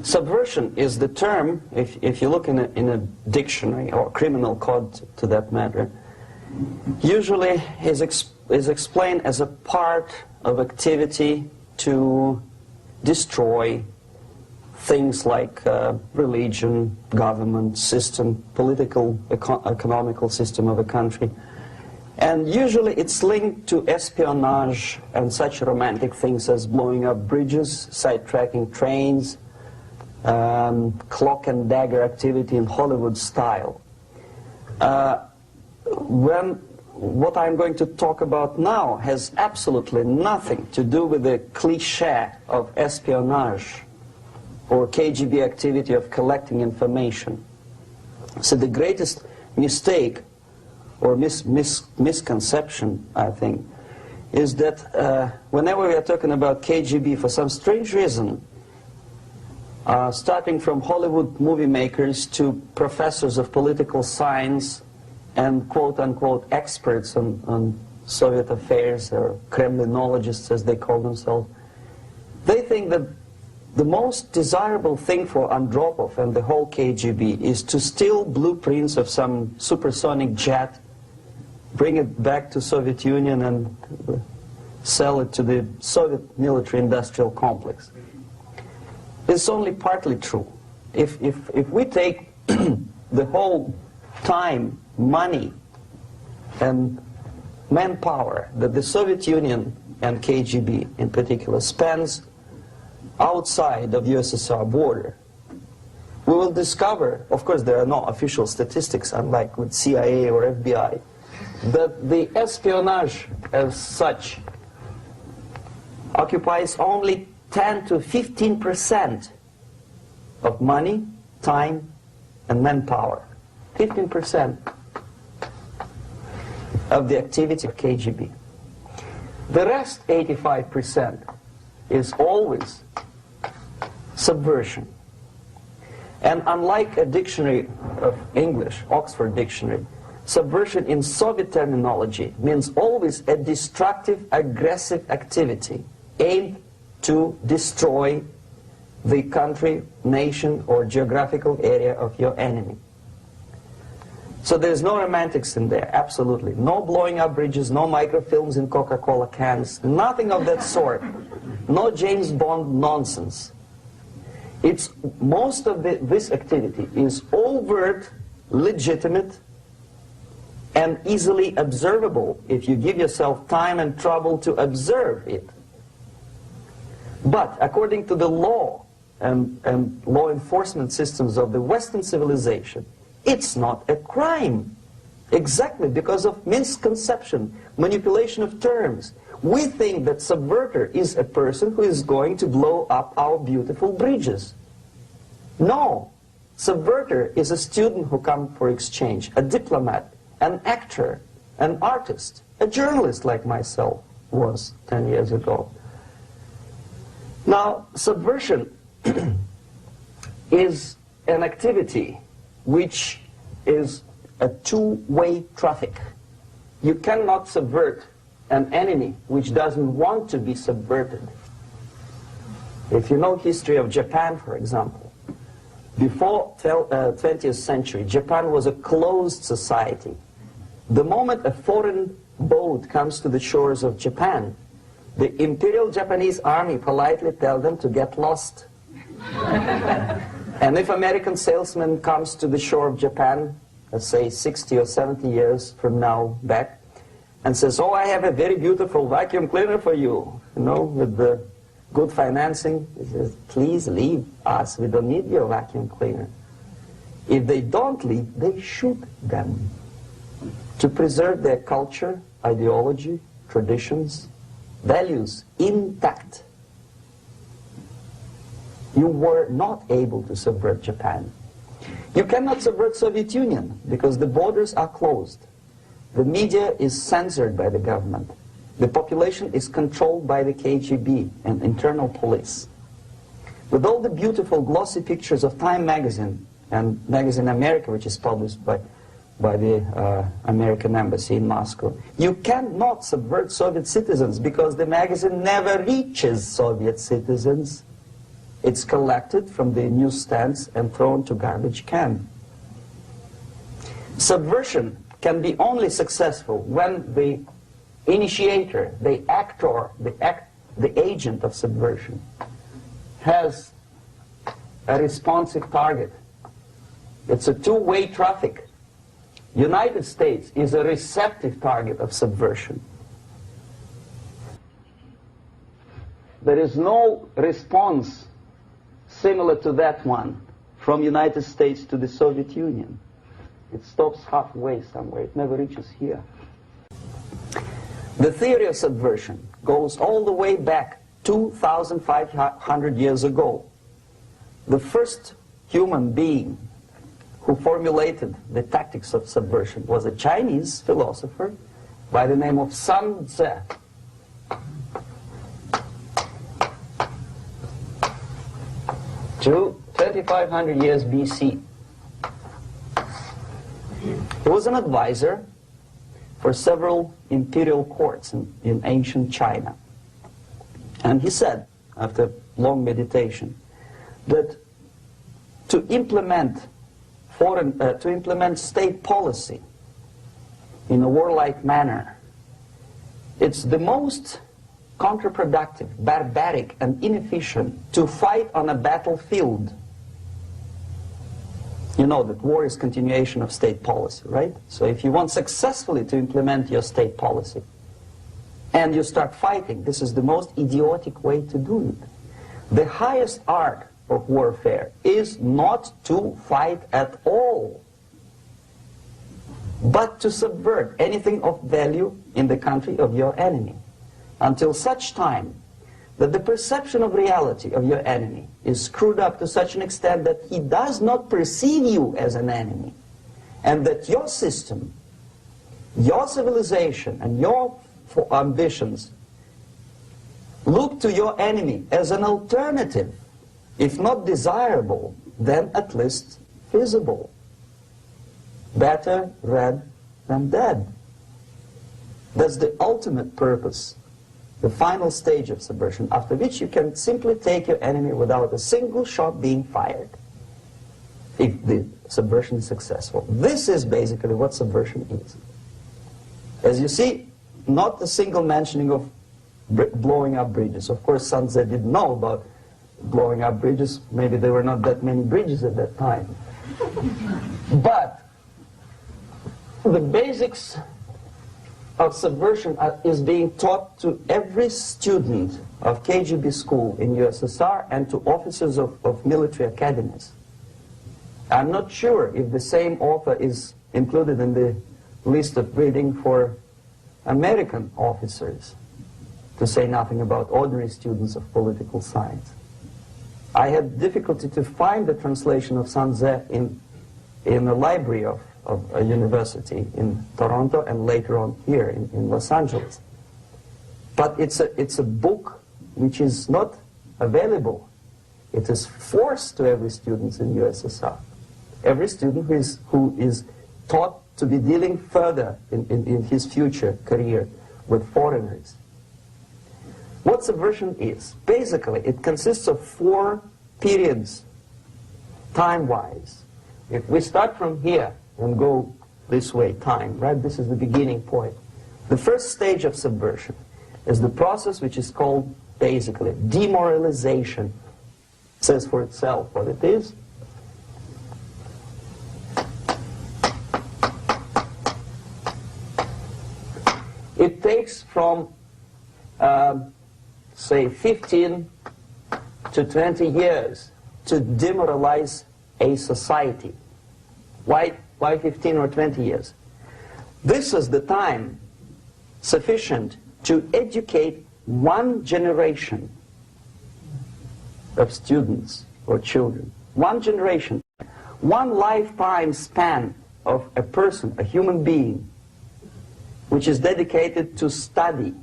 Subversion is the term, if you look in a dictionary or criminal code to that matter, usually is explained as a part of activity to destroy things like religion, government, system, political, economical system of a country. And usually it's linked to espionage and such romantic things as blowing up bridges, sidetracking trains, cloak and dagger activity in Hollywood style. What I'm going to talk about now has absolutely nothing to do with the cliché of espionage or KGB activity of collecting information. So the greatest mistake or misconception, I think, is that whenever we are talking about KGB, for some strange reason, starting from Hollywood movie makers to professors of political science and quote-unquote experts on Soviet affairs, or Kremlinologists as they call themselves, they think that the most desirable thing for Andropov and the whole KGB is to steal blueprints of some supersonic jet, bring it back to Soviet Union and sell it to the Soviet military-industrial complex. It's only partly true. If we take the whole time, money, and manpower that the Soviet Union and KGB in particular spends outside of USSR border, we will discover, of course there are no official statistics unlike with CIA or FBI, that the espionage as such occupies only 10 to 15% of money, time, and manpower. 15% of the activity of KGB. The rest, 85%, is always subversion. And unlike a dictionary of English, Oxford Dictionary, subversion in Soviet terminology means always a destructive, aggressive activity aimed to destroy the country, nation, or geographical area of your enemy. So there's no romantics in there, absolutely. No blowing up bridges, no microfilms in Coca-Cola cans, nothing of that sort. No James Bond nonsense. It's most of this activity is overt, legitimate, and easily observable if you give yourself time and trouble to observe it. But according to the law and law enforcement systems of the Western civilization, it's not a crime. Exactly because of misconception, manipulation of terms. We think that subverter is a person who is going to blow up our beautiful bridges. No. Subverter is a student who comes for exchange, a diplomat, an actor, an artist, a journalist like myself was 10 years ago. Now, subversion is an activity which is a two-way traffic. You cannot subvert an enemy which doesn't want to be subverted. If you know history of Japan, for example, before 20th century, Japan was a closed society. The moment a foreign boat comes to the shores of Japan, the Imperial Japanese Army politely tells them to get lost. And if American salesman comes to the shore of Japan, let's say 60 or 70 years from now back, and says, oh, I have a very beautiful vacuum cleaner for you, with the good financing, he says, please leave us, we don't need your vacuum cleaner. If they don't leave, they shoot them to preserve their culture, ideology, traditions, values intact. You were not able to subvert Japan. You cannot subvert Soviet Union because the borders are closed. The media is censored by the government. The population is controlled by the KGB and internal police. With all the beautiful glossy pictures of Time magazine and Magazine America, which is published by the American embassy in Moscow, you cannot subvert Soviet citizens because the magazine never reaches Soviet citizens. It's collected from the newsstands and thrown to garbage can. Subversion can be only successful when the initiator, the actor, the agent of subversion has a responsive target. It's a two-way traffic. United States is a receptive target of subversion. There is no response similar to that one from United States to the Soviet Union. It stops halfway somewhere. It never reaches here. The theory of subversion goes all the way back 2,500 years ago. The first human being who formulated the tactics of subversion was a Chinese philosopher by the name of Sun Tzu. 2,500 years BC. He was an advisor for several imperial courts in ancient China. And he said, after long meditation, that to implement state policy in a warlike manner, it's the most counterproductive, barbaric, and inefficient to fight on a battlefield. You know that war is continuation of state policy, right? So if you want successfully to implement your state policy, and you start fighting, this is the most idiotic way to do it. The highest art of warfare is not to fight at all, but to subvert anything of value in the country of your enemy, until such time that the perception of reality of your enemy is screwed up to such an extent that he does not perceive you as an enemy, and that your system, your civilization, and your ambitions look to your enemy as an alternative, if not desirable, then at least feasible. Better red than dead. That's the ultimate purpose, the final stage of subversion, after which you can simply take your enemy without a single shot being fired, if the subversion is successful. This is basically what subversion is. As you see, not a single mentioning of blowing up bridges. Of course, Sun Tzu didn't know about blowing up bridges. Maybe there were not that many bridges at that time. But the basics of subversion is being taught to every student of KGB school in USSR and to officers of military academies. I'm not sure if the same author is included in the list of reading for American officers, to say nothing about ordinary students of political science. I had difficulty to find the translation of Sun Tzu in the library of a university in Toronto and later on here in Los Angeles. But it's a book which is not available. It is forced to every student in USSR. Every student who is taught to be dealing further in his future career with foreigners. What subversion is? Basically, it consists of 4 periods, time-wise. If we start from here and go this way, time, right? This is the beginning point. The first stage of subversion is the process which is called, basically, demoralization. It says for itself what it is. It takes from, say, 15 to 20 years to demoralize a society. Why 15 or 20 years? This is the time sufficient to educate one generation of students or children. One generation. One lifetime span of a person, a human being, which is dedicated to study,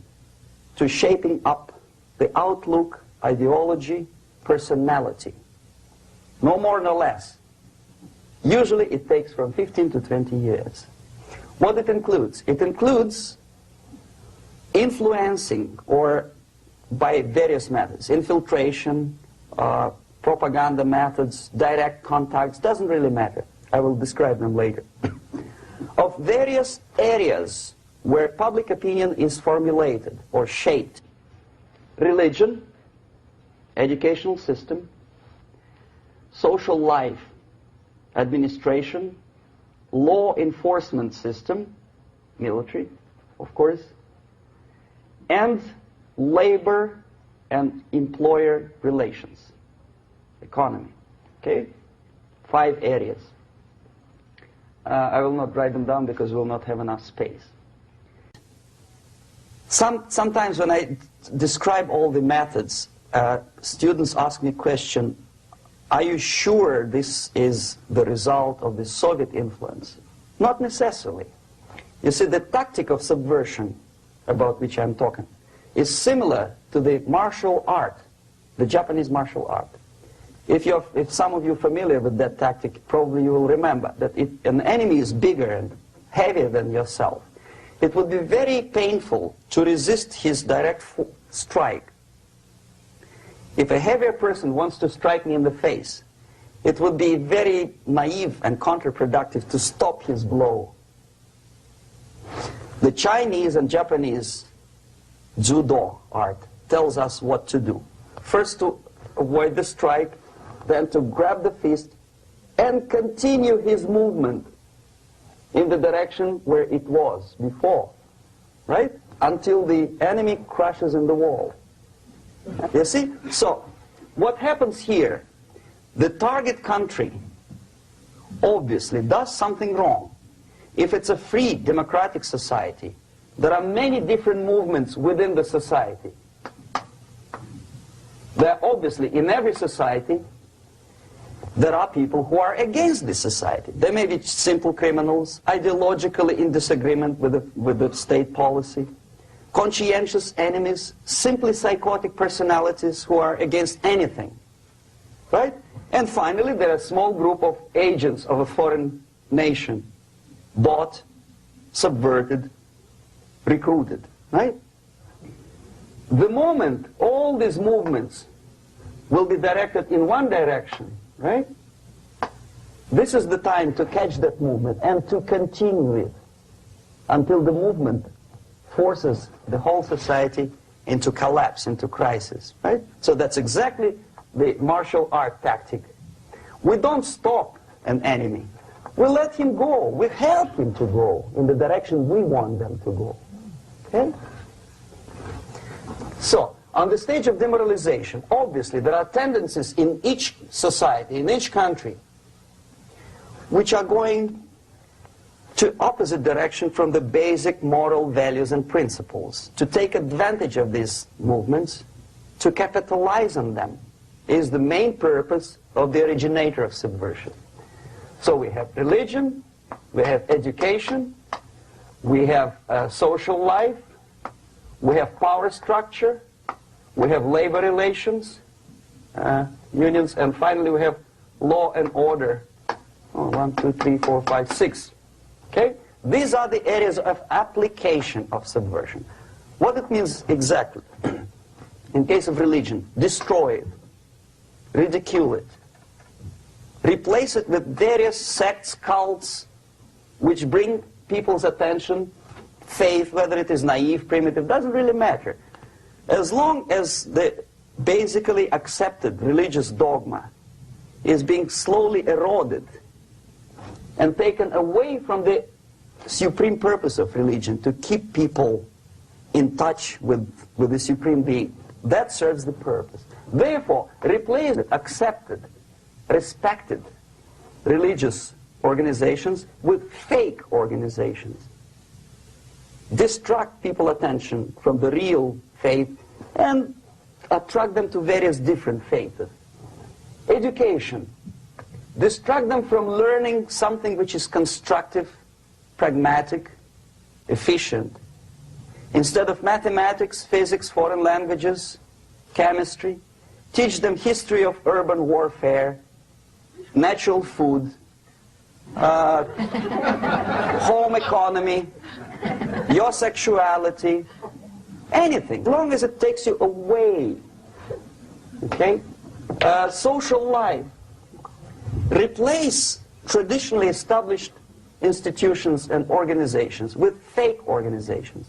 to shaping up the outlook, ideology, personality. No more, no less. Usually it takes from 15 to 20 years. What it includes? It includes influencing, or by various methods, infiltration, propaganda methods, direct contacts, doesn't really matter. I will describe them later. Of various areas where public opinion is formulated or shaped. Religion, educational system, social life, administration, law enforcement system, military, of course, and labor and employer relations, economy. Okay? 5 areas. I will not write them down because we will not have enough space. Sometimes when I describe all the methods, students ask me question, are you sure this is the result of the Soviet influence? Not necessarily. You see, the tactic of subversion, about which I'm talking, is similar to the martial art, the Japanese martial art. If some of you are familiar with that tactic, probably you will remember that if an enemy is bigger and heavier than yourself, it would be very painful to resist his direct strike. If a heavier person wants to strike me in the face, it would be very naive and counterproductive to stop his blow. The Chinese and Japanese judo art tells us what to do. First to avoid the strike, then to grab the fist and continue his movement in the direction where it was before, right? Until the enemy crashes in the wall. You see? So, what happens here? The target country obviously does something wrong. If it's a free democratic society, there are many different movements within the society. There are obviously, in every society, there are people who are against this society. They may be simple criminals, ideologically in disagreement with the state policy, conscientious enemies, simply psychotic personalities who are against anything, right? And finally, there are a small group of agents of a foreign nation, bought, subverted, recruited, right? The moment all these movements will be directed in one direction, right? This is the time to catch that movement and to continue it until the movement forces the whole society into collapse, into crisis, right? So that's exactly the martial art tactic. We don't stop an enemy. We let him go. We help him to go in the direction we want them to go. Okay? So, on the stage of demoralization, obviously there are tendencies in each society, in each country, which are going to opposite direction from the basic moral values and principles. To take advantage of these movements, to capitalize on them, is the main purpose of the originator of subversion. So we have religion, we have education, we have social life, we have power structure, we have labor relations, unions, and finally we have law and order. 1, 2, 3, 4, 5, 6. Okay? These are the areas of application of subversion. What it means exactly? In case of religion, destroy it, ridicule it, replace it with various sects, cults, which bring people's attention, faith, whether it is naive, primitive, doesn't really matter. As long as the basically accepted religious dogma is being slowly eroded and taken away from the supreme purpose of religion, to keep people in touch with the supreme being, that serves the purpose. Therefore, replace accepted, respected religious organizations with fake organizations. Distract people's attention from the real faith and attract them to various different faiths. Education. Distract them from learning something which is constructive, pragmatic, efficient. Instead of mathematics, physics, foreign languages, chemistry, teach them history of urban warfare, natural food, home economy, your sexuality, anything, as long as it takes you away, okay, Social life. Replace traditionally established institutions and organizations with fake organizations.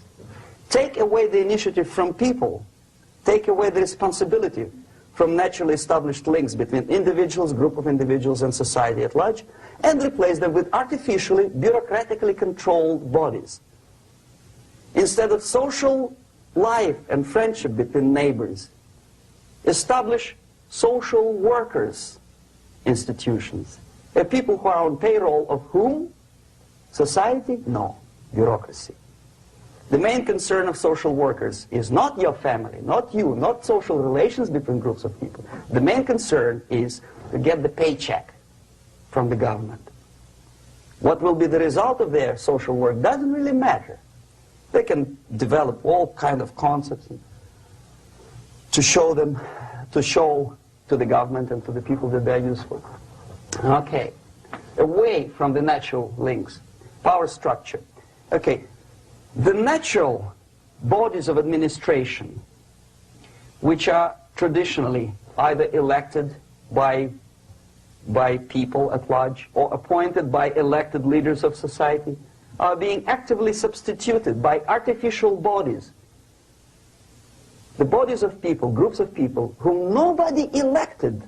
Take away the initiative from people. Take away the responsibility from naturally established links between individuals, group of individuals, and society at large, and replace them with artificially, bureaucratically controlled bodies. Instead of social life and friendship between neighbors, establish social workers institutions. People who are on payroll of whom? Society? No. Bureaucracy. The main concern of social workers is not your family, not you, not social relations between groups of people. The main concern is to get the paycheck from the government. What will be the result of their social work doesn't really matter. They can develop all kind of concepts to show to the government and to the people that they're useful. Okay, away from the natural links, power structure. Okay, the natural bodies of administration, which are traditionally either elected by people at large or appointed by elected leaders of society, are being actively substituted by artificial bodies. The bodies of people, groups of people, whom nobody elected.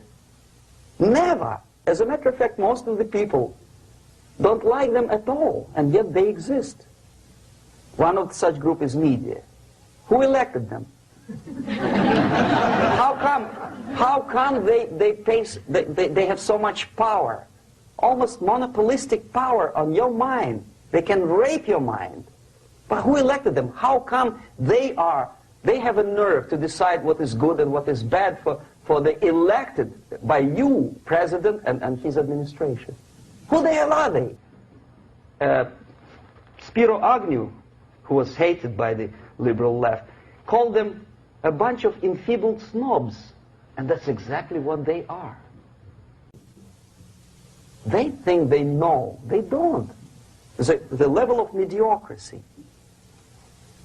Never. As a matter of fact, most of the people don't like them at all, and yet they exist. One of such group is media. Who elected them? How come they have so much power? Almost monopolistic power on your mind. They can rape your mind. But who elected them? How come they have a nerve to decide what is good and what is bad for the elected by you, president, and his administration? Who the hell are they? Spiro Agnew, who was hated by the liberal left, called them a bunch of enfeebled snobs. And that's exactly what they are. They think they know. They don't. The level of mediocrity.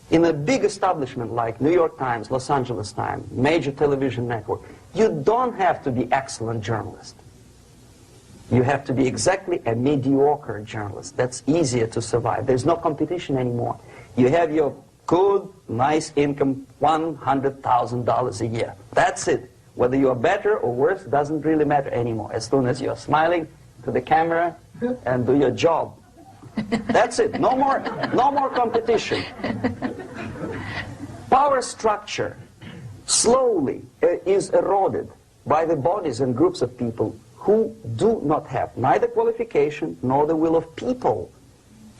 In a big establishment like New York Times, Los Angeles Times, major television network, you don't have to be excellent journalist. You have to be exactly a mediocre journalist. That's easier to survive. There's no competition anymore. You have your good, nice income, $100,000 a year. That's it. Whether you are better or worse doesn't really matter anymore. As soon as you're smiling to the camera and do your job. That's it. No more competition. Power structure slowly is eroded by the bodies and groups of people who do not have neither qualification nor the will of people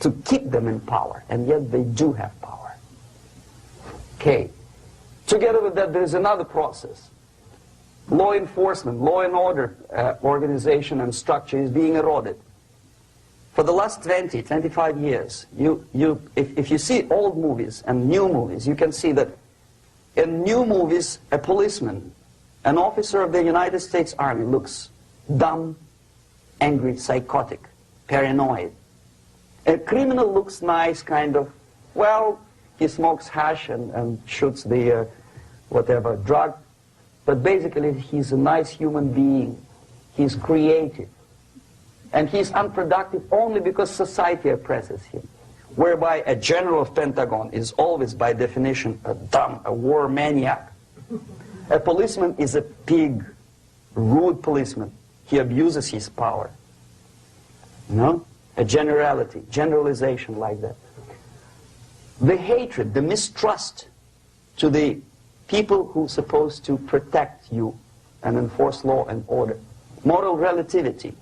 to keep them in power, and yet they do have power. Okay. Together with that, there is another process. Law enforcement, law and order organization and structure is being eroded. For the last 20, 25 years, if you see old movies and new movies, you can see that in new movies, a policeman, an officer of the United States Army looks dumb, angry, psychotic, paranoid. A criminal looks nice, kind of, well, he smokes hash and shoots the whatever drug, but basically he's a nice human being. He's creative. And he's unproductive only because society oppresses him. Whereby a general of Pentagon is always, by definition, a war maniac. A policeman is a pig, rude policeman. He abuses his power. No? A generalization like that. The hatred, the mistrust to the people who are supposed to protect you and enforce law and order. Moral relativity.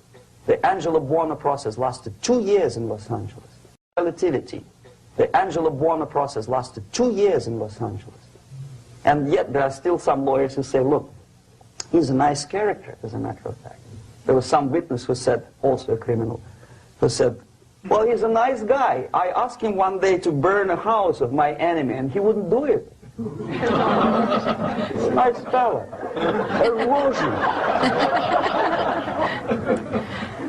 The Angelo Buono process lasted 2 years in Los Angeles. Relativity. The Angelo Buono process lasted 2 years in Los Angeles. And yet there are still some lawyers who say, look, he's a nice character, as a matter of fact. There was some witness who said, also a criminal, who said, well, he's a nice guy. I asked him one day to burn a house of my enemy, and he wouldn't do it. He's a nice fella. Erosion.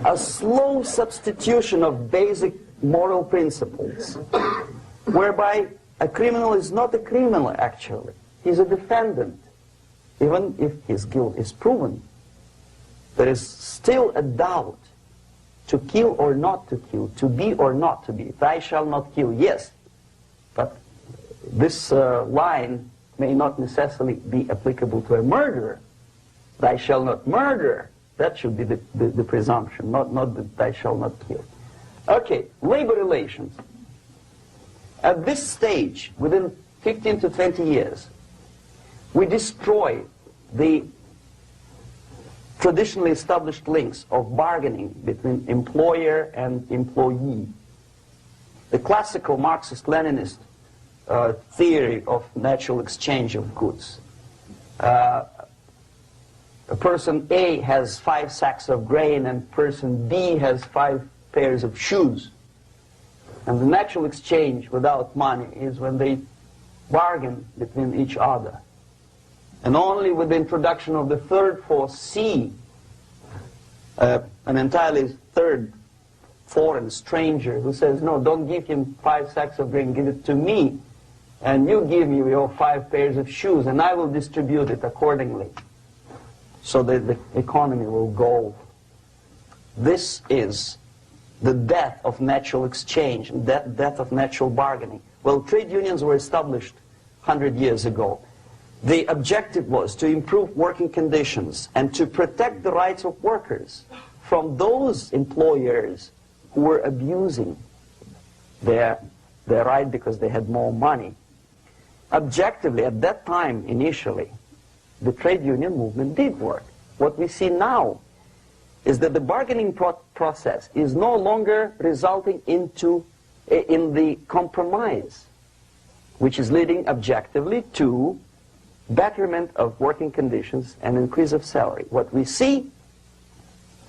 A slow substitution of basic moral principles, whereby a criminal is not a criminal, actually. He's a defendant. Even if his guilt is proven, there is still a doubt to kill or not to kill, to be or not to be. Thou shalt not kill, yes, but this line may not necessarily be applicable to a murderer. Thou shalt not murder. That should be the presumption, not that thou shalt not kill. Okay, labor relations. At this stage, within 15 to 20 years, we destroy the traditionally established links of bargaining between employer and employee. The classical Marxist-Leninist theory of natural exchange of goods. A person A has 5 sacks of grain and person B has 5 pairs of shoes. And the natural exchange without money is when they bargain between each other. And only with the introduction of the third force, C, an entirely third foreign stranger who says, no, don't give him 5 sacks of grain, give it to me, and you give me your 5 pairs of shoes, and I will distribute it accordingly, so that the economy will go. This is the death of natural exchange, death of natural bargaining. Well, trade unions were established 100 years ago. The objective was to improve working conditions and to protect the rights of workers from those employers who were abusing their right because they had more money. Objectively, at that time, initially, the trade union movement did work. What we see now is that the bargaining process is no longer resulting in the compromise, which is leading objectively to betterment of working conditions and increase of salary. What we see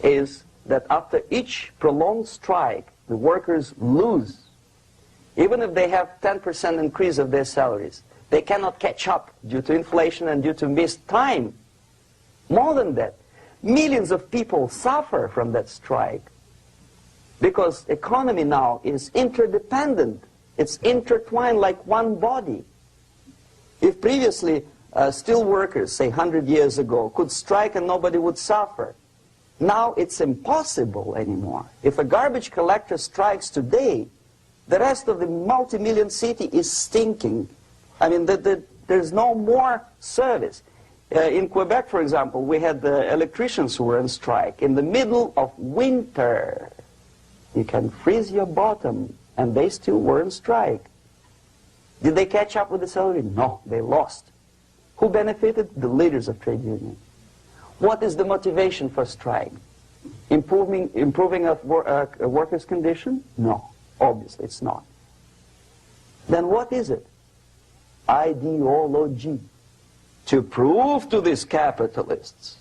is that after each prolonged strike, the workers lose. Even if they have 10% increase of their salaries, they cannot catch up due to inflation and due to missed time. More than that, millions of people suffer from that strike because economy now is interdependent. It's intertwined like one body. If previously steel workers, say 100 years ago, could strike and nobody would suffer, now it's impossible anymore. If a garbage collector strikes today, the rest of the multi-million city is stinking. I mean, there's no more service. In Quebec, for example, we had the electricians who were on strike in the middle of winter. You can freeze your bottom, and they still were on strike. Did they catch up with the salary? No, they lost. Who benefited? The leaders of trade unions. What is the motivation for strike? Improving of a worker's condition? No, obviously it's not. Then what is it? Ideology. To prove to these capitalists.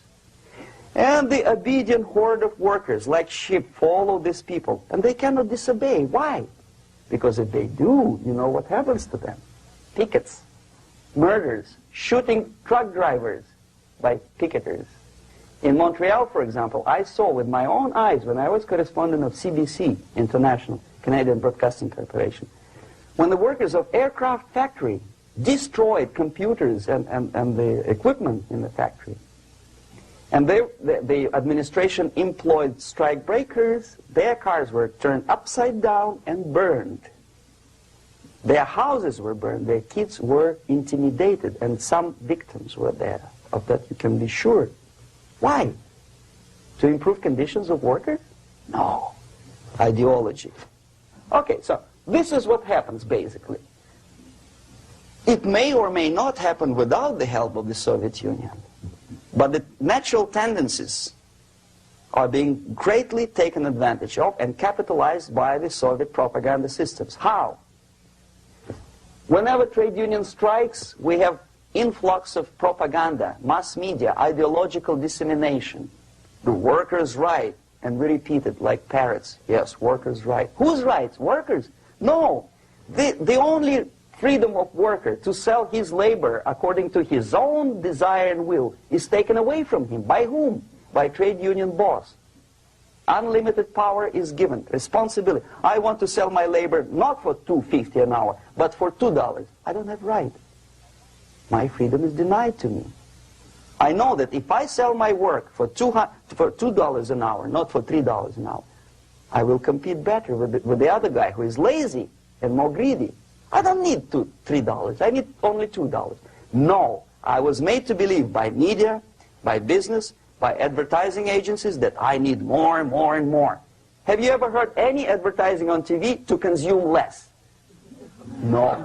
And the obedient horde of workers, like sheep, follow these people. And they cannot disobey. Why? Because if they do, you know what happens to them. Pickets, murders, shooting truck drivers by picketers. In Montreal, for example, I saw with my own eyes when I was correspondent of CBC, International, Canadian Broadcasting Corporation, when the workers of aircraft factory destroyed computers and the equipment in the factory. And the administration employed strike breakers. Their cars were turned upside down and burned. Their houses were burned. Their kids were intimidated. And some victims were there. Of that you can be sure. Why? To improve conditions of workers? No. Ideology. Okay, so this is what happens basically. It may or may not happen without the help of the Soviet Union. But the natural tendencies are being greatly taken advantage of and capitalized by the Soviet propaganda systems. How? Whenever trade union strikes, we have influx of propaganda, mass media, ideological dissemination. The workers' right, and we repeat it like parrots. Yes, workers' right. Whose rights? Workers? No. The only freedom of worker to sell his labor according to his own desire and will is taken away from him. By whom? By trade union boss. Unlimited power is given. Responsibility. I want to sell my labor not for $2.50 an hour, but for $2. I don't have right. My freedom is denied to me. I know that if I sell my work for $2 an hour, not for $3 an hour, I will compete better with the other guy who is lazy and more greedy. I don't need $3. I need only $2. No, I was made to believe by media, by business, by advertising agencies that I need more and more and more. Have you ever heard any advertising on TV to consume less? No.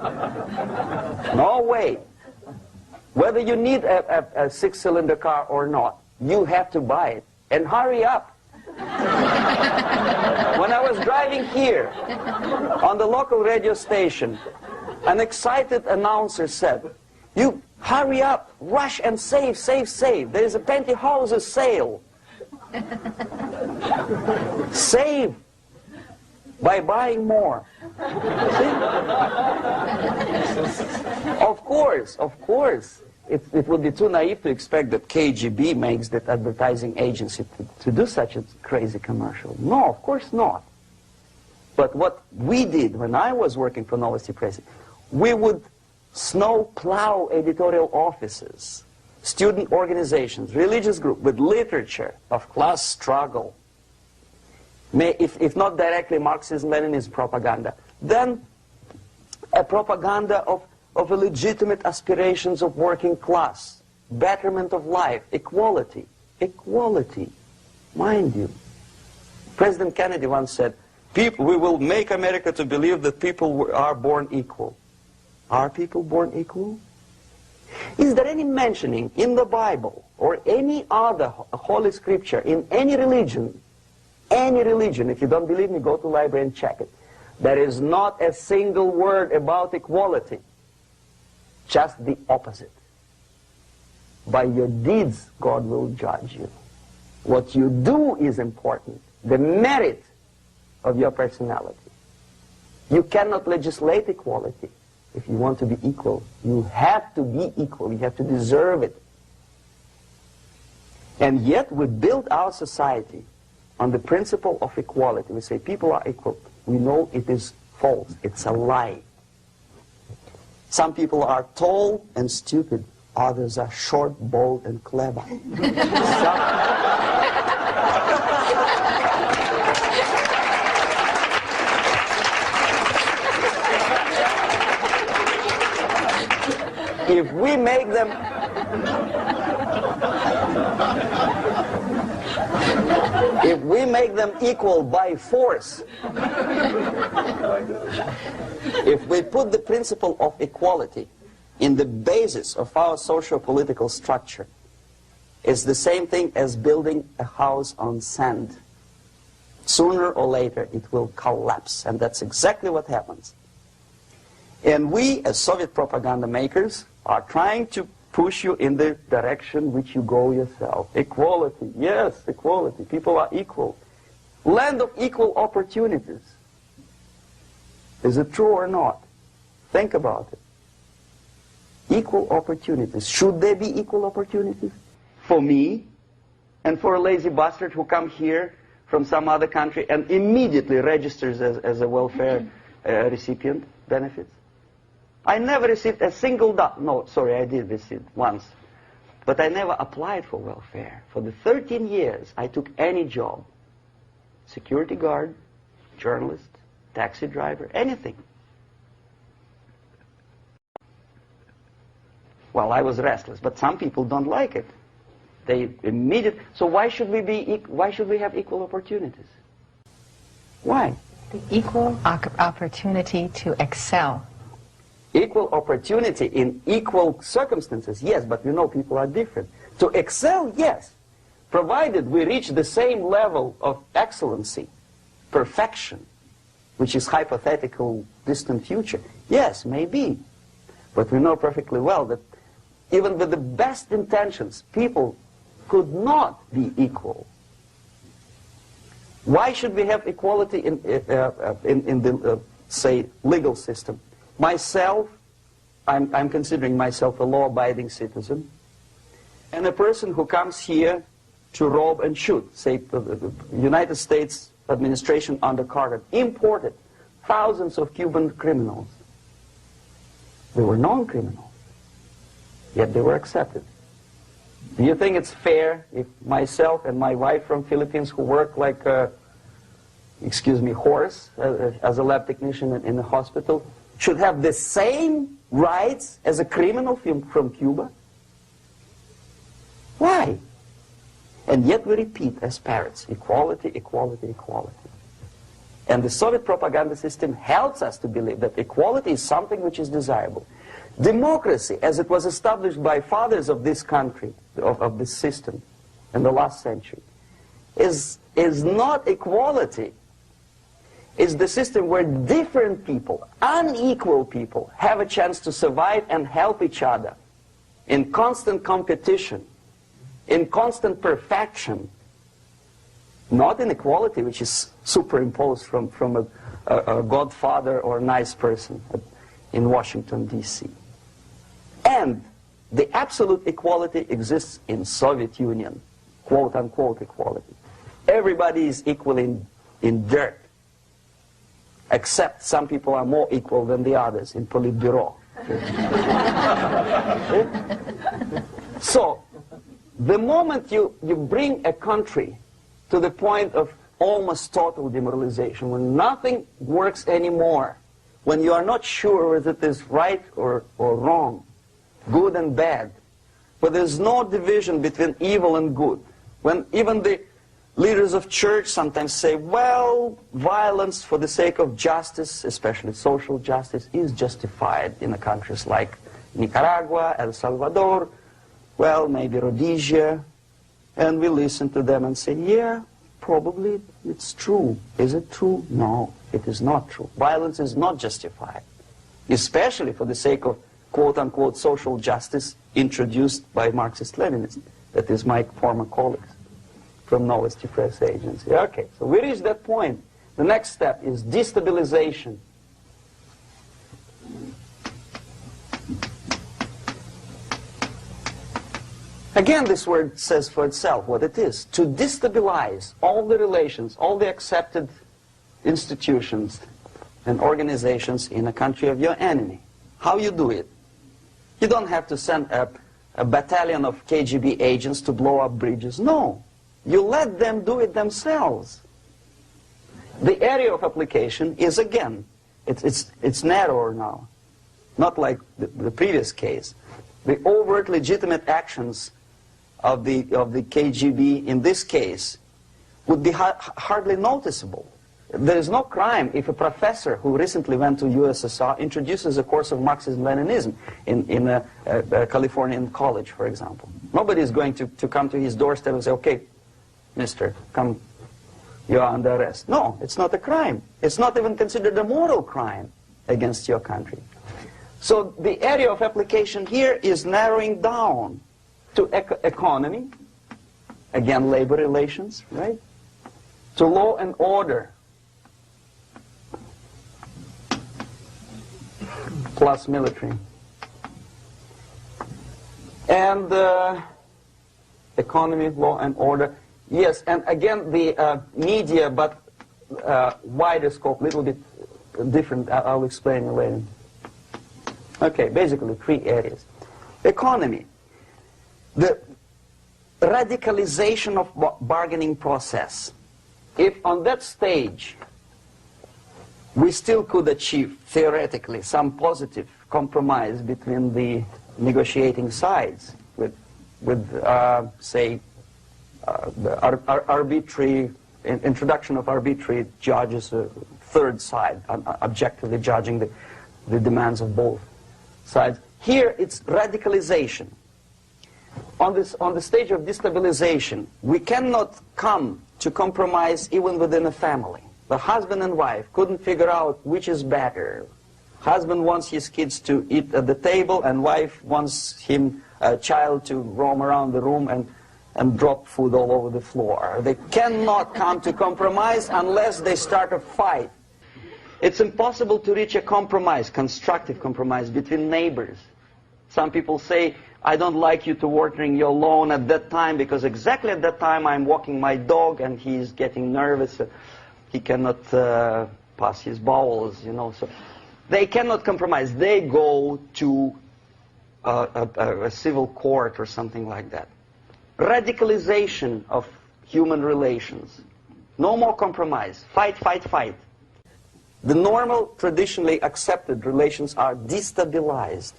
No way. Whether you need a six-cylinder car or not, you have to buy it. And hurry up. When I was driving here, on the local radio station, an excited announcer said, "You hurry up, rush and save, save, save. There is a pantyhose sale." Save by buying more. See? Of course. It would be too naive to expect that KGB makes that advertising agency to do such a crazy commercial. No, of course not. But what we did when I was working for Novosti Press, we would snow plow editorial offices, student organizations, religious groups with literature of class struggle. If not directly Marxism-Leninism propaganda, then a propaganda of legitimate aspirations of working class, betterment of life, equality. Equality, mind you. President Kennedy once said, we will make America to believe that people are born equal. Are people born equal? Is there any mentioning in the Bible or any other holy scripture in any religion, if you don't believe me, go to the library and check it, there is not a single word about equality. Just the opposite. By your deeds, God will judge you. What you do is important. The merit of your personality. You cannot legislate equality. If you want to be equal, you have to be equal. You have to deserve it. And yet we build our society on the principle of equality. We say people are equal. We know it is false. It's a lie. Some people are tall and stupid. Others are short, bold, and clever. If we make them equal by force, if we put the principle of equality in the basis of our socio-political structure, it's the same thing as building a house on sand. Sooner or later it will collapse, and that's exactly what happens. And we, as Soviet propaganda makers, are trying to push you in the direction which you go yourself. Equality, yes, equality. People are equal. Land of equal opportunities. Is it true or not? Think about it. Equal opportunities. Should there be equal opportunities? For me and for a lazy bastard who come here from some other country and immediately registers as a welfare recipient benefits? I never received a single dollar. No, sorry, I did receive once. But I never applied for welfare. For the 13 years, I took any job. Security guard, journalist, taxi driver, anything. Well, I was restless, but some people don't like it. They immediately. So why should we have equal opportunities? Why? The equal opportunity to excel. Equal opportunity in equal circumstances, yes, but you know people are different. To excel, yes, provided we reach the same level of excellency, perfection, which is hypothetical, distant future. Yes, maybe. But we know perfectly well that even with the best intentions, people could not be equal. Why should we have equality in the, say, legal system? Myself, I'm considering myself a law-abiding citizen, and a person who comes here to rob and shoot, say, the United States administration under Carter imported thousands of Cuban criminals. They were non-criminals, yet they were accepted. Do you think it's fair if myself and my wife from Philippines, who work like a, excuse me, horse as a lab technician in the hospital, should have the same rights as a criminal from Cuba? Why? And yet we repeat as parrots, equality, equality, equality. And the Soviet propaganda system helps us to believe that equality is something which is desirable. Democracy, as it was established by fathers of this country, of this system in the last century, is not equality. It's the system where different people, unequal people, have a chance to survive and help each other in constant competition, in constant perfection, not in equality, which is superimposed from a godfather or a nice person in Washington, D.C. And the absolute equality exists in Soviet Union, quote-unquote equality. Everybody is equal in dirt, except some people are more equal than the others in Politburo. So, the moment you bring a country to the point of almost total demoralization, when nothing works anymore, when you are not sure whether it is right or wrong, good and bad, but there's no division between evil and good, when even the leaders of church sometimes say, well, violence for the sake of justice, especially social justice, is justified in the countries like Nicaragua, El Salvador, well, maybe Rhodesia, and we listen to them and say, yeah, probably it's true. Is it true? No, it is not true. Violence is not justified, especially for the sake of quote-unquote social justice introduced by Marxist-Leninists. That is my former colleagues from Novosti Press Agency. Okay, so we reached that point. The next step is destabilization. Again, this word says for itself what it is. To destabilize all the relations, all the accepted institutions and organizations in a country of your enemy. How you do it? You don't have to send a battalion of KGB agents to blow up bridges. No. You let them do it themselves. The area of application is, again, it's narrower now. Not like the previous case. The overt legitimate actions of the KGB in this case would be hardly noticeable. There is no crime if a professor who recently went to USSR introduces a course of Marxism-Leninism in a Californian college, for example. Nobody is going to come to his doorstep and say, okay, mister, come, you are under arrest. No, it's not a crime. It's not even considered a moral crime against your country. So the area of application here is narrowing down to economy, again labor relations, right? To law and order, plus military. And economy, law and order. Yes, and again the media, but wider scope, little bit different. I'll explain it later. Okay, basically 3 areas. Economy. The radicalization of bargaining process. If on that stage we still could achieve, theoretically, some positive compromise between the negotiating sides with say, the arbitrary, introduction of arbitrary judges, a third side, objectively judging the demands of both sides. Here it's radicalization. On the stage of destabilization, we cannot come to compromise even within a family. The husband and wife couldn't figure out which is better. Husband wants his kids to eat at the table, and wife wants a child to roam around the room and drop food all over the floor. They cannot come to compromise unless they start a fight. It's impossible to reach a compromise, constructive compromise, between neighbors. Some people say, I don't like you to watering your lawn at that time because exactly at that time I'm walking my dog and he's getting nervous. He cannot pass his bowels, you know. So they cannot compromise. They go to a civil court or something like that. radicalization of human relations. No more compromise. Fight, fight, fight. The normal, traditionally accepted relations are destabilized.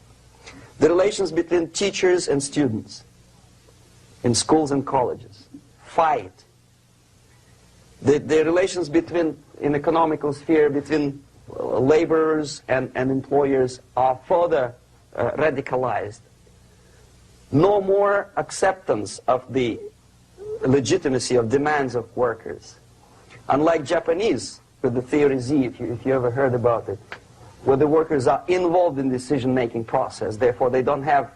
The relations between teachers and students in schools and colleges. Fight. The relations between, in economical sphere, between laborers and employers are further radicalized. No more acceptance of the legitimacy of demands of workers. Unlike Japanese, with the theory Z, if you ever heard about it, where the workers are involved in the decision-making process, therefore they don't have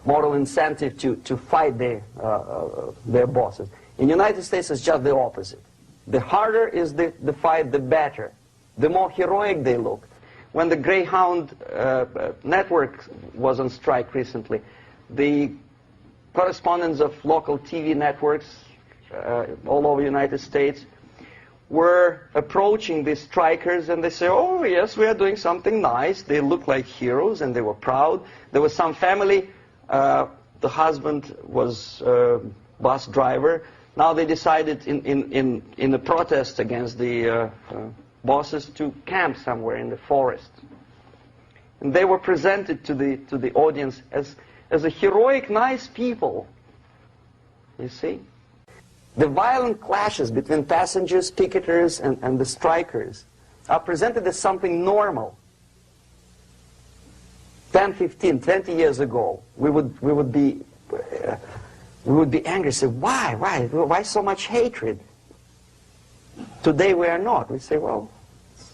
moral incentive to fight their bosses. In the United States, it's just the opposite. The harder is the fight, the better. The more heroic they look. When the Greyhound network was on strike recently, the correspondents of local TV networks all over the United States were approaching the strikers, and they say, oh yes, we are doing something nice. They look like heroes, and they were proud. There was some family, the husband was bus driver. Now they decided in a protest against the bosses to camp somewhere in the forest. And they were presented to the audience as a heroic, nice people. You see? The violent clashes between passengers, picketers, and the strikers are presented as something normal. 10, 15, 20 years ago, we would be angry, say, why so much hatred? Today we are not. We say, well, it's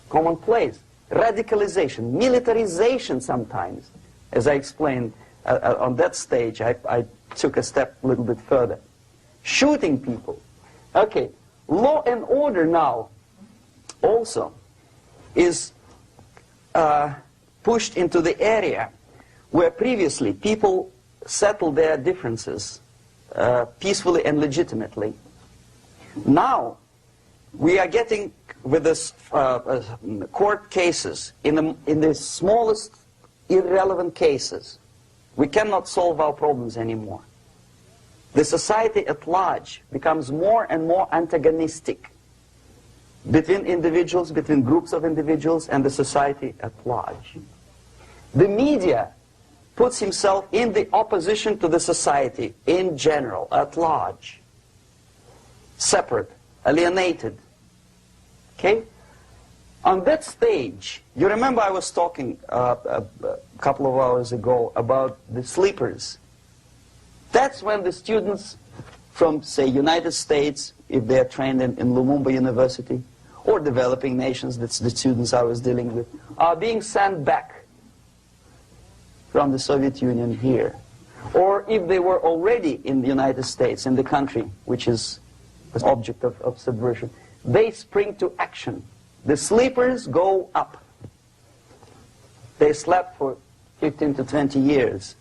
commonplace. Radicalization, militarization sometimes. As I explained on that stage, I took a step a little bit further. Shooting people. Okay, law and order now also is pushed into the area where previously people settled their differences peacefully and legitimately. Now we are getting with this court cases in the smallest irrelevant cases. We cannot solve our problems anymore. The society at large becomes more and more antagonistic between individuals, between groups of individuals, and the society at large. The media puts himself in the opposition to the society in general, at large. Separate, alienated. Okay? On that stage, you remember I was talking a couple of hours ago about the sleepers. That's when the students from, say, United States, if they are trained in Lumumba University, or developing nations, that's the students I was dealing with, are being sent back from the Soviet Union here. Or if they were already in the United States, in the country, which is the object of subversion, they spring to action. The sleepers go up. They slept for 15 to 20 years.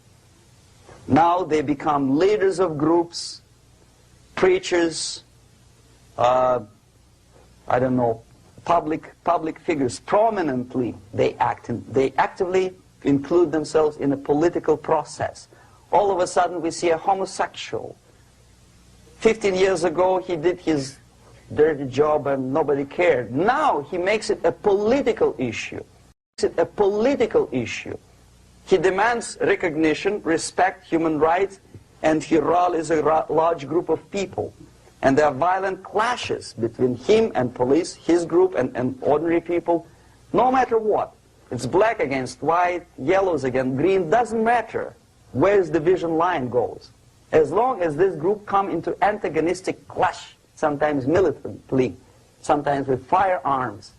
Now they become leaders of groups, preachers, I don't know, public figures. Prominently they actively include themselves in a political process. All of a sudden we see a homosexual. 15 years ago he did his dirty job and nobody cared. Now he makes it a political issue. He demands recognition, respect, human rights, and he rallies a large group of people. And there are violent clashes between him and police, his group and ordinary people, no matter what. It's black against white, yellows against green, doesn't matter where the division line goes. As long as this group come into antagonistic clash, sometimes militantly, sometimes with firearms,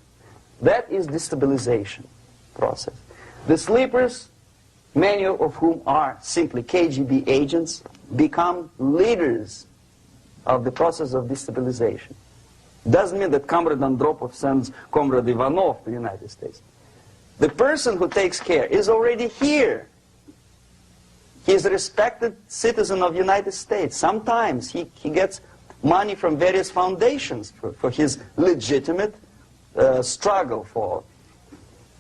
that is destabilization process. The sleepers, many of whom are simply KGB agents, become leaders of the process of destabilization. Doesn't mean that Comrade Andropov sends Comrade Ivanov to the United States. The person who takes care is already here. He is a respected citizen of the United States. Sometimes he gets money from various foundations for his legitimate struggle for,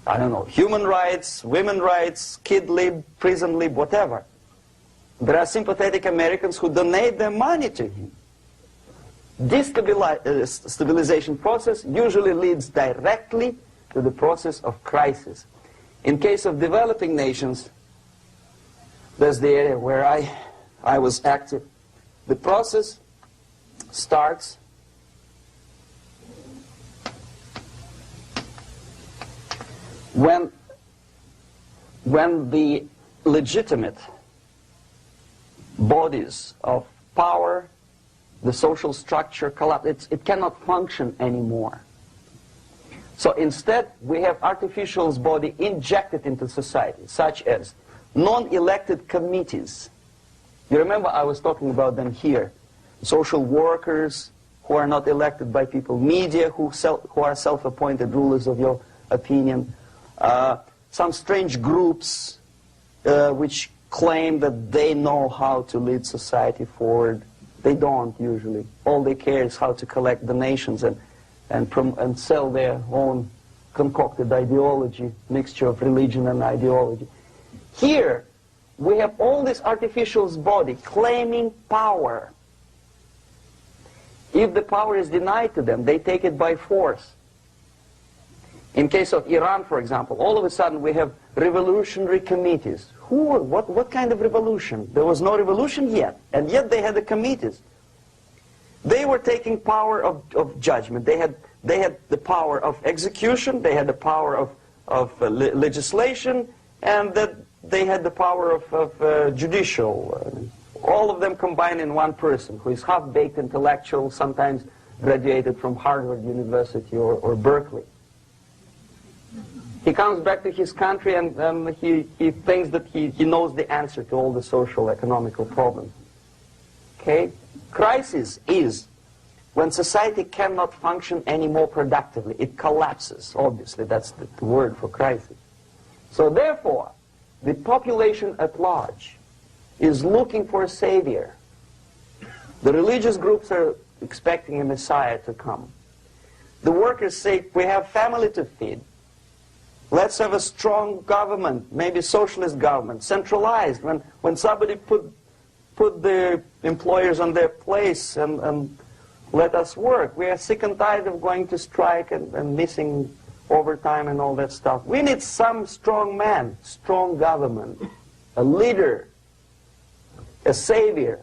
I don't know, human rights, women's rights, kid lib, prison lib, whatever. There are sympathetic Americans who donate their money to him. This stabilization process usually leads directly to the process of crisis. In case of developing nations, that's the area where I was active. The process starts when the legitimate bodies of power, the social structure collapse. It cannot function anymore. So instead, we have artificial body injected into society, such as non-elected committees. You remember I was talking about them here. Social workers who are not elected by people, media who are self-appointed rulers of your opinion, some strange groups which claim that they know how to lead society forward. They don't usually. All they care is how to collect donations and sell their own concocted ideology, mixture of religion and ideology. Here, we have all this artificial body claiming power. If the power is denied to them, they take it by force. In case of Iran, for example, all of a sudden we have revolutionary committees. What kind of revolution? There was no revolution yet, and yet they had the committees. They were taking power of judgment. They had the power of execution, they had the power of legislation, and that they had the power of judicial. All of them combined in one person, who is half-baked intellectual, sometimes graduated from Harvard University or Berkeley. He comes back to his country and he thinks that he knows the answer to all the social, economical problems. Okay? Crisis is when society cannot function any more productively. It collapses, obviously. That's the word for crisis. So therefore, the population at large is looking for a savior. The religious groups are expecting a Messiah to come. The workers say, we have family to feed. Let's have a strong government, maybe socialist government, centralized, when somebody put the employers on their place and let us work. We are sick and tired of going to strike and missing overtime and all that stuff. We need some strong man, strong government, a leader, a savior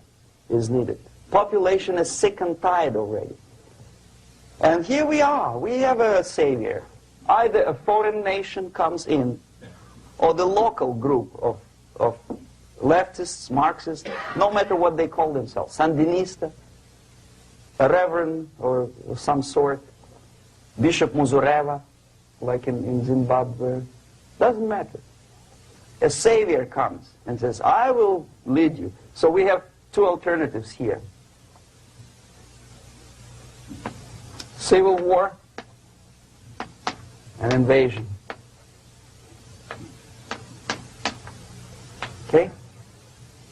is needed. Population is sick and tired already. And here we are. We have a savior. Either a foreign nation comes in, or the local group of leftists, Marxists, no matter what they call themselves, Sandinista, a reverend or some sort, Bishop Muzureva, like in Zimbabwe, doesn't matter. A savior comes and says, I will lead you. So we have two alternatives here. Civil war and invasion. Okay?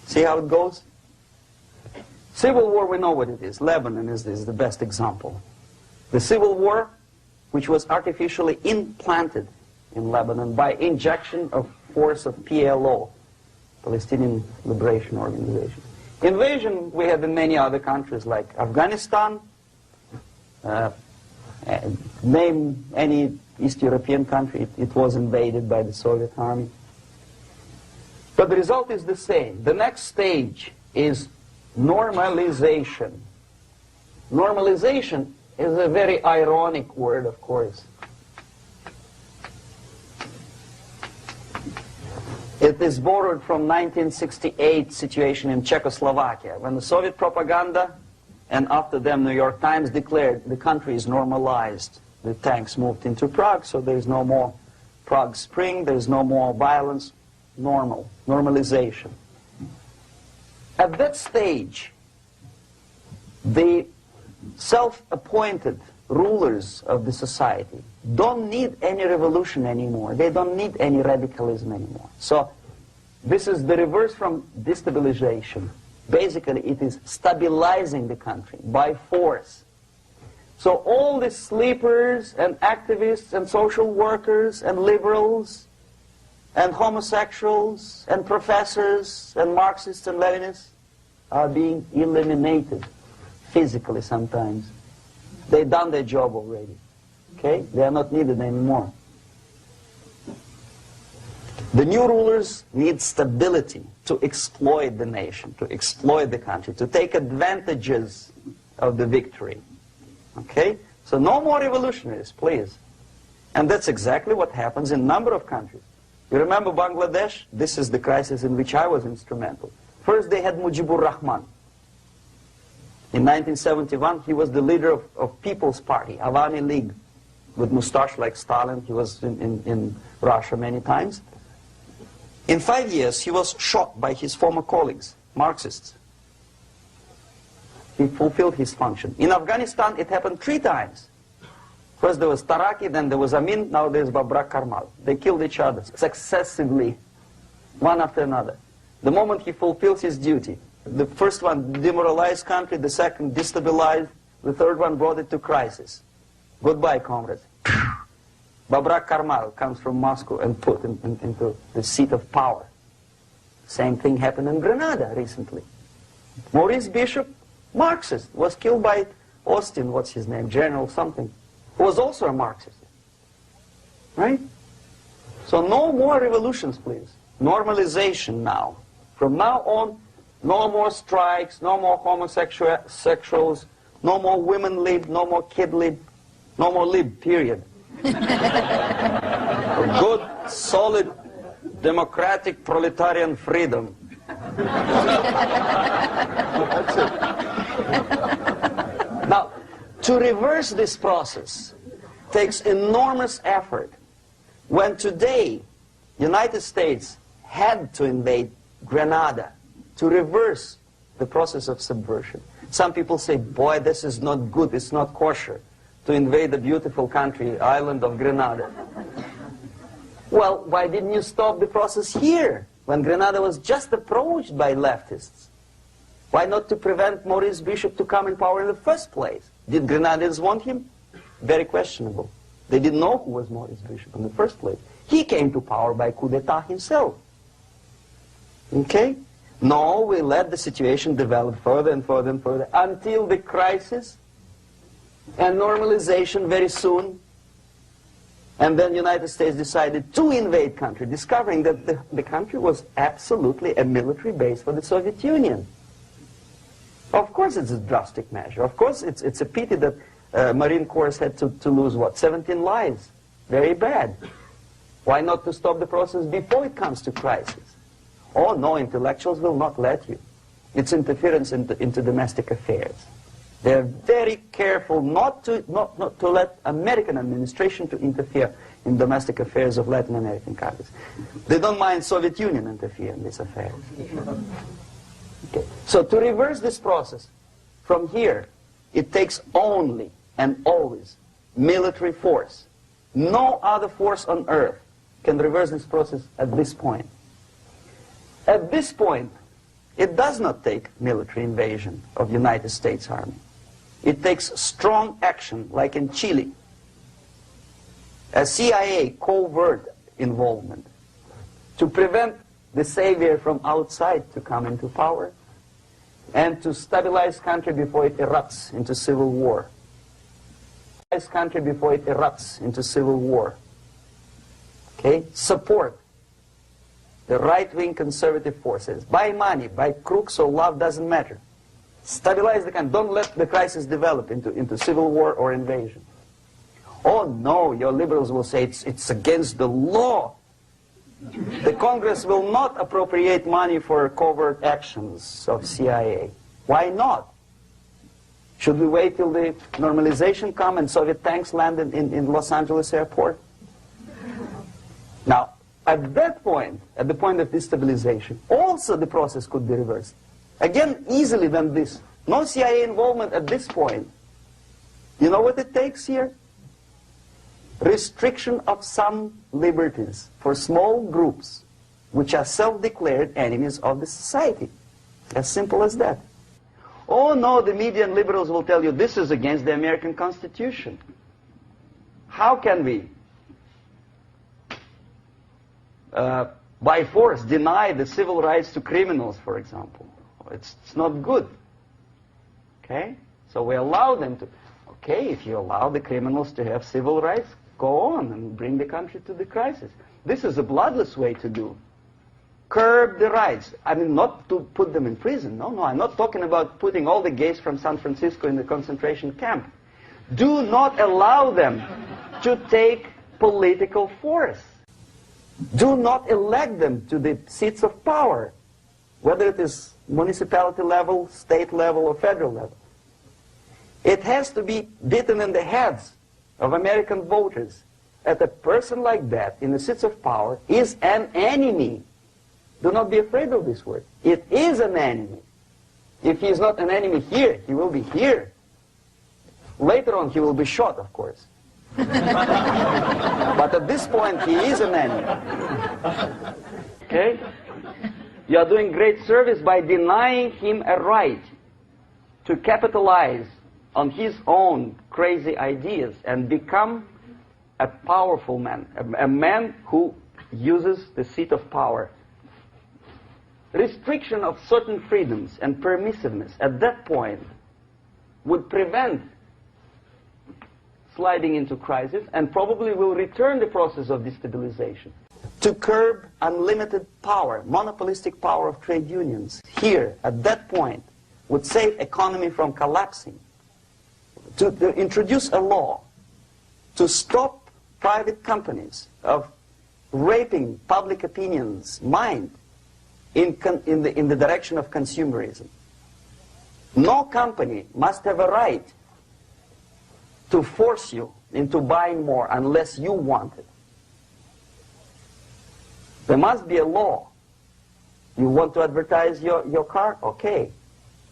See how it goes? Civil war, we know what it is. Lebanon is the best example. The civil war, which was artificially implanted in Lebanon by injection of force of PLO, Palestinian Liberation Organization. Invasion we have in many other countries like Afghanistan, name any East European country, it was invaded by the Soviet army. But the result is the same. The next stage is normalization. Normalization is a very ironic word, of course. It is borrowed from 1968 situation in Czechoslovakia, when the Soviet propaganda, and after them New York Times, declared the country is normalized. The tanks moved into Prague, so there's no more Prague Spring, there's no more violence. Normalization. At that stage, the self-appointed rulers of the society don't need any revolution anymore. They don't need any radicalism anymore. So this is the reverse from destabilization. Basically, it is stabilizing the country by force. So all the sleepers and activists and social workers and liberals and homosexuals and professors and Marxists and Leninists are being eliminated physically sometimes. They've done their job already. Okay? They are not needed anymore. The new rulers need stability to exploit the nation, to exploit the country, to take advantages of the victory. Okay? So no more revolutionaries, please. And that's exactly what happens in a number of countries. You remember Bangladesh? This is the crisis in which I was instrumental. First they had Mujibur Rahman. In 1971, he was the leader of People's Party, Awami League, with mustache like Stalin. He was in Russia many times. In 5 years, he was shot by his former colleagues, Marxists. He fulfilled his function. In Afghanistan, it happened 3 times. First there was Taraki, then there was Amin, now there's Babrak Karmal. They killed each other successively, one after another. The moment he fulfills his duty, the first one demoralized country, the second destabilized, the third one brought it to crisis. Goodbye, comrades. Babrak Karmal comes from Moscow and put into the seat of power. Same thing happened in Grenada recently. Maurice Bishop, Marxist, was killed by Austin, what's his name, General something, who was also a Marxist. Right? So no more revolutions, please. Normalization now. From now on, no more strikes, no more homosexuals, no more women lib, no more kid lib, no more lib, period. A good, solid, democratic, proletarian freedom. That's it. Now, to reverse this process takes enormous effort. When today, United States had to invade Grenada to reverse the process of subversion. Some people say, boy, this is not good, it's not kosher to invade the beautiful country, island of Grenada. Well, why didn't you stop the process here, when Grenada was just approached by leftists? Why not to prevent Maurice Bishop to come in power in the first place? Did Grenadians want him? Very questionable. They didn't know who was Maurice Bishop in the first place. He came to power by coup d'etat himself. Okay? No, we let the situation develop further and further and further until the crisis and normalization very soon. And then the United States decided to invade country, discovering that the country was absolutely a military base for the Soviet Union. Of course it's a drastic measure. Of course it's a pity that Marine Corps had to lose, what, 17 lives. Very bad. Why not to stop the process before it comes to crisis? Oh no, intellectuals will not let you. It's interference into domestic affairs. They're very careful not to let American administration to interfere in domestic affairs of Latin American countries. They don't mind Soviet Union interfere in these affairs. Okay. So to reverse this process, from here, it takes only and always military force. No other force on earth can reverse this process at this point. At this point, it does not take military invasion of the United States Army. It takes strong action, like in Chile. A CIA covert involvement to prevent the savior from outside to come into power and to stabilize country before it erupts into civil war. Stabilize country before it erupts into civil war. Okay? Support the right-wing conservative forces. Buy money, buy crooks or love, doesn't matter. Stabilize the country. Don't let the crisis develop into civil war or invasion. Oh no, your liberals will say it's against the law. The Congress will not appropriate money for covert actions of CIA. Why not? Should we wait till the normalization come and Soviet tanks land in Los Angeles airport? Now, at that point, at the point of destabilization, also the process could be reversed. Again, easily than this. No CIA involvement at this point. You know what it takes here? Restriction of some liberties for small groups which are self-declared enemies of the society. As simple as that. Oh no, the media and liberals will tell you this is against the American Constitution. How can we by force deny the civil rights to criminals, for example. It's not good. Okay? So we allow them to. Okay, if you allow the criminals to have civil rights, go on and bring the country to the crisis. This is a bloodless way to do. Curb the rights. I mean, not to put them in prison. No, I'm not talking about putting all the gays from San Francisco in the concentration camp. Do not allow them to take political force. Do not elect them to the seats of power, whether it is municipality level, state level, or federal level. It has to be beaten in the heads of American voters that a person like that in the seats of power is an enemy. Do not be afraid of this word. It is an enemy. If he is not an enemy here, he will be here. Later on, he will be shot, of course. But at this point, he is an enemy. Okay? You are doing great service by denying him a right to capitalize on his own crazy ideas and become a powerful man, a man who uses the seat of power. Restriction of certain freedoms and permissiveness at that point would prevent sliding into crisis and probably will return the process of destabilization. To curb unlimited power, monopolistic power of trade unions, here, at that point, would save economy from collapsing. To introduce a law to stop private companies of raping public opinion's mind in the direction of consumerism. No company must have a right to force you into buying more unless you want it. There must be a law. You want to advertise your car? Okay.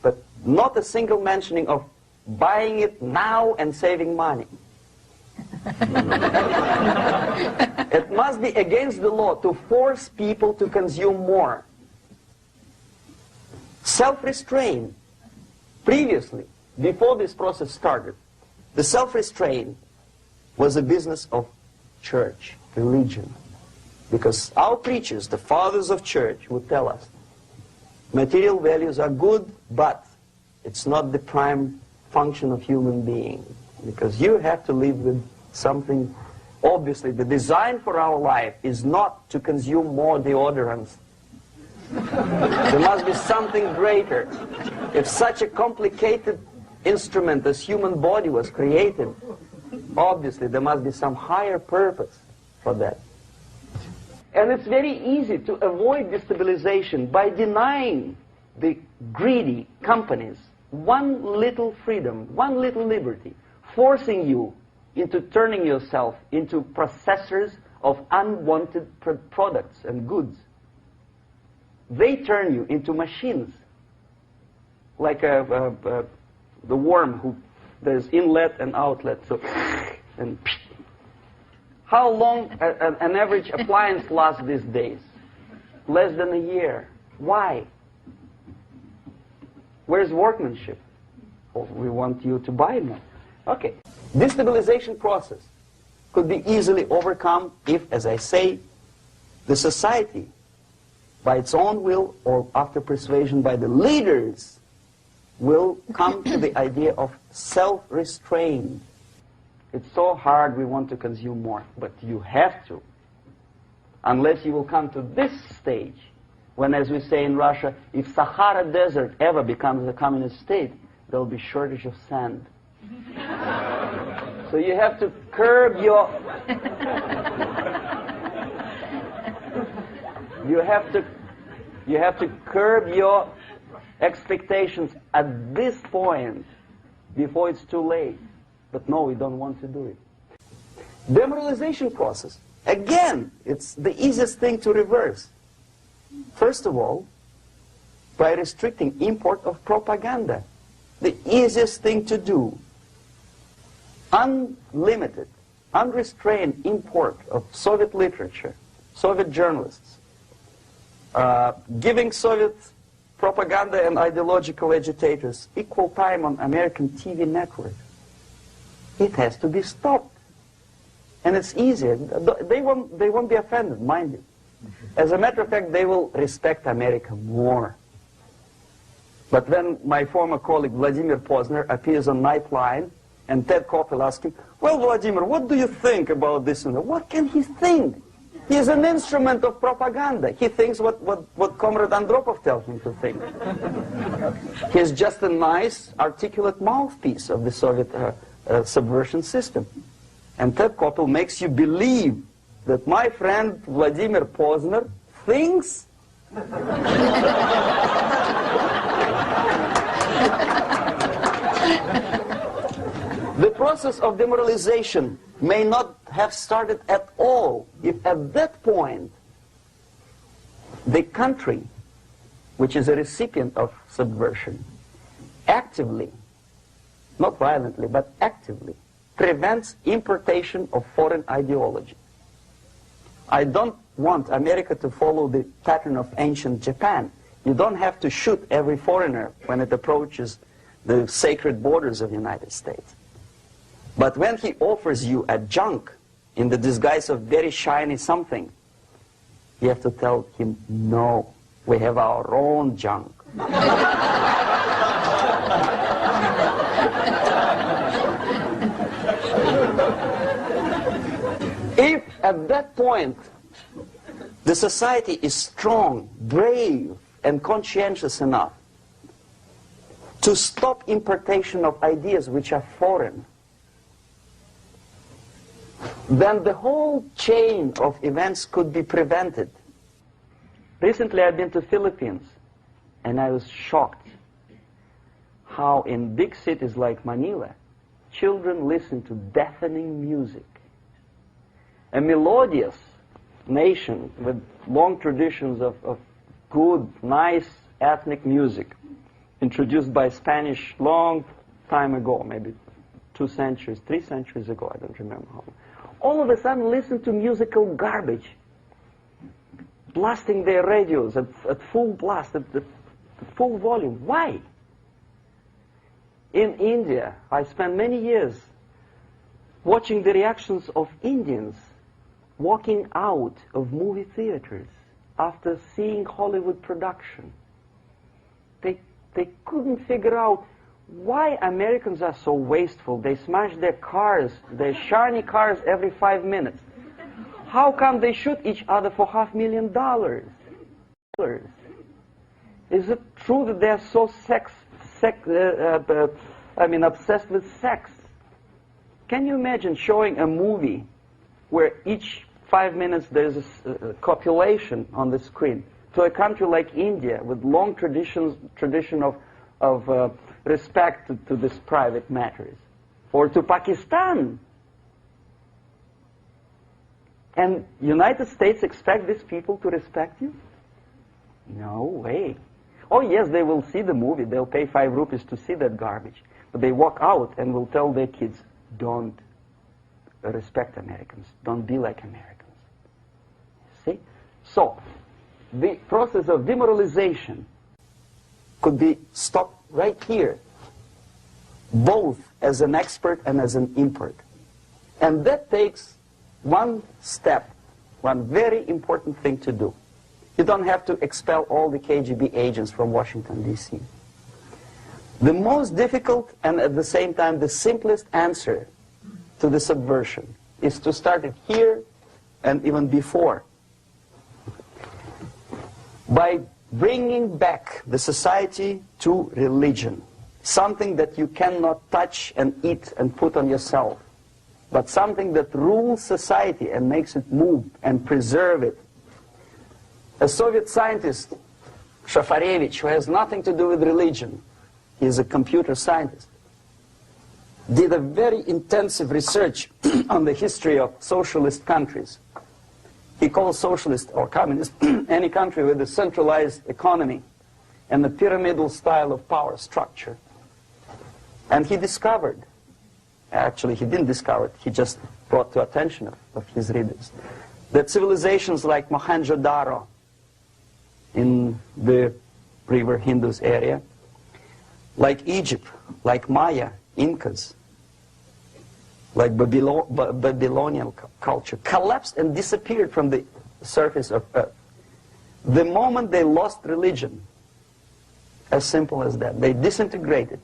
But not a single mentioning of buying it now and saving money. It must be against the law to force people to consume more. Self-restraint. Previously, before this process started, the self-restraint was a business of church, religion. Because our preachers, the fathers of church, would tell us, material values are good, but it's not the prime function of human being. Because you have to live with something. Obviously, the design for our life is not to consume more deodorants. There must be something greater. If such a complicated instrument as human body was created, obviously there must be some higher purpose for that. And it's very easy to avoid destabilization by denying the greedy companies one little freedom, one little liberty, forcing you into turning yourself into processors of unwanted products and goods. They turn you into machines, like the worm who there's inlet and outlet. So, and how long an average appliance lasts these days? Less than a year. Why? Where's workmanship? Oh, we want you to buy more. Okay. Destabilization process could be easily overcome if, as I say, the society, by its own will or after persuasion by the leaders, will come to the idea of self-restraint. It's so hard we want to consume more, but you have to. Unless you will come to this stage, when, as we say in Russia, if Sahara Desert ever becomes a communist state, there will be shortage of sand. So you have to curb your... You have to curb your expectations at this point before it's too late. But no, we don't want to do it. Demoralization process. Again, it's the easiest thing to reverse. First of all, by restricting import of propaganda. The easiest thing to do. Unlimited, unrestrained import of Soviet literature, Soviet journalists, giving Soviet propaganda and ideological agitators equal time on American TV network. It has to be stopped. And it's easier. They won't be offended, mind you. As a matter of fact, they will respect America more. But when my former colleague Vladimir Posner appears on Nightline and Ted Koppel asks him, well, Vladimir, what do you think about this? And that? What can he think? He's an instrument of propaganda. He thinks what Comrade Andropov tells him to think. He's just a nice, articulate mouthpiece of the Soviet subversion system. And Ted Koppel makes you believe that my friend Vladimir Posner thinks the process of demoralization may not have started at all if at that point the country, which is a recipient of subversion, actively, not violently, but actively, prevents importation of foreign ideology. I don't want America to follow the pattern of ancient Japan. You don't have to shoot every foreigner when it approaches the sacred borders of the United States. But when he offers you a junk in the disguise of very shiny something, you have to tell him, no, we have our own junk. If at that point the society is strong, brave, and conscientious enough to stop importation of ideas which are foreign, then the whole chain of events could be prevented. Recently I've been to the Philippines, and I was shocked how in big cities like Manila, children listen to deafening music. A melodious nation with long traditions of good, nice ethnic music, introduced by Spanish long time ago, maybe 2 centuries, 3 centuries ago, I don't remember how long. All of a sudden listen to musical garbage, blasting their radios at full blast, at full volume. Why? In India, I spent many years watching the reactions of Indians walking out of movie theaters after seeing Hollywood production. They couldn't figure out why Americans are so wasteful. They smash their cars, their shiny cars, every 5 minutes. How come they shoot each other for $500,000? Is it true that they're so obsessed with sex? Can you imagine showing a movie where each 5 minutes there's a copulation on the screen to a country like India with long tradition of respect to these private matters, or to Pakistan? And United States expect these people to respect you? No way. Oh yes, they will see the movie, they'll pay 5 rupees to see that garbage, but they walk out and will tell their kids, don't respect Americans, don't be like Americans. See? So, the process of demoralization could be stopped right here, both as an expert and as an import. And that takes one step, one very important thing to do. You don't have to expel all the KGB agents from Washington, D.C. The most difficult and at the same time the simplest answer to the subversion is to start it here and even before, by bringing back the society to religion, something that you cannot touch and eat and put on yourself, but something that rules society and makes it move and preserve it. A Soviet scientist, Shafarevich, who has nothing to do with religion, he is a computer scientist, did a very intensive research on the history of socialist countries. He calls socialist or communist any country with a centralized economy and a pyramidal style of power structure. And he discovered, actually he didn't discover it, he just brought to attention of his readers, that civilizations like Mohenjo-Daro in the river Indus area, like Egypt, like Maya, Incas, like Babylonian culture, collapsed and disappeared from the surface of Earth. The moment they lost religion, as simple as that, they disintegrated.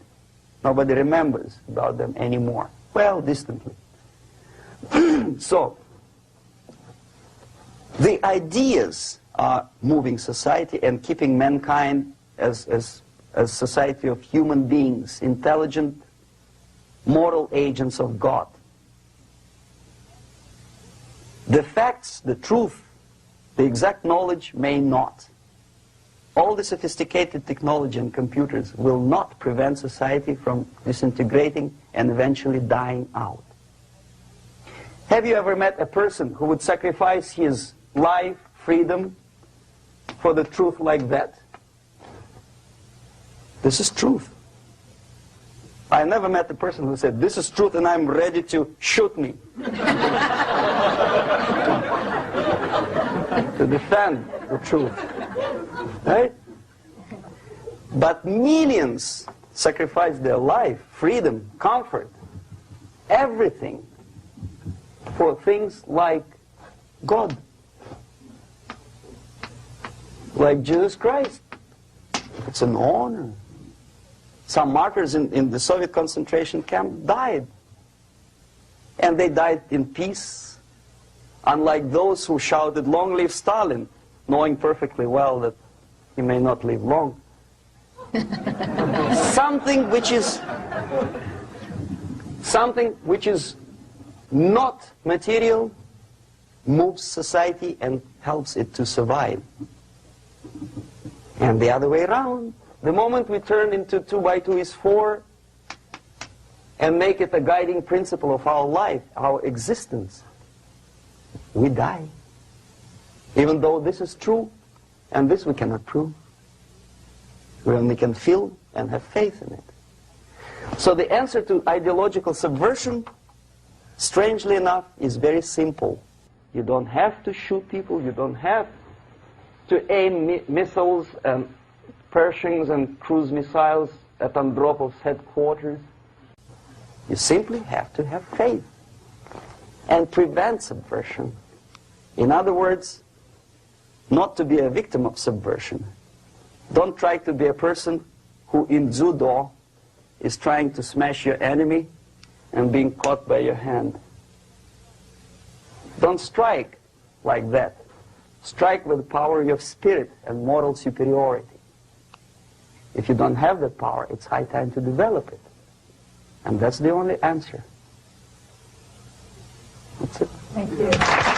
Nobody remembers about them anymore. Well, distantly. So, the ideas are moving society and keeping mankind as a society of human beings, intelligent, moral agents of God. The facts, the truth, the exact knowledge may not. All the sophisticated technology and computers will not prevent society from disintegrating and eventually dying out. Have you ever met a person who would sacrifice his life, freedom, for the truth like that? This is truth. I never met a person who said, this is truth and I'm ready to shoot me. To defend the truth. Right? But millions sacrifice their life, freedom, comfort, everything for things like God. Like Jesus Christ. It's an honor. Some martyrs in the Soviet concentration camp died. And they died in peace. Unlike those who shouted, "Long live Stalin," knowing perfectly well that he may not live long. Something which is not material moves society and helps it to survive. And the other way around. The moment we turn into 2 by 2 is 4 and make it a guiding principle of our life, our existence, we die. Even though this is true, and this we cannot prove. We only can feel and have faith in it. So the answer to ideological subversion, strangely enough, is very simple. You don't have to shoot people, you don't have to aim missiles and Pershings and cruise missiles at Andropov's headquarters. You simply have to have faith and prevent subversion. In other words, not to be a victim of subversion. Don't try to be a person who in judo is trying to smash your enemy and being caught by your hand. Don't strike like that. Strike with the power of your spirit and moral superiority. If you don't have that power, it's high time to develop it. And that's the only answer. That's it. Thank you.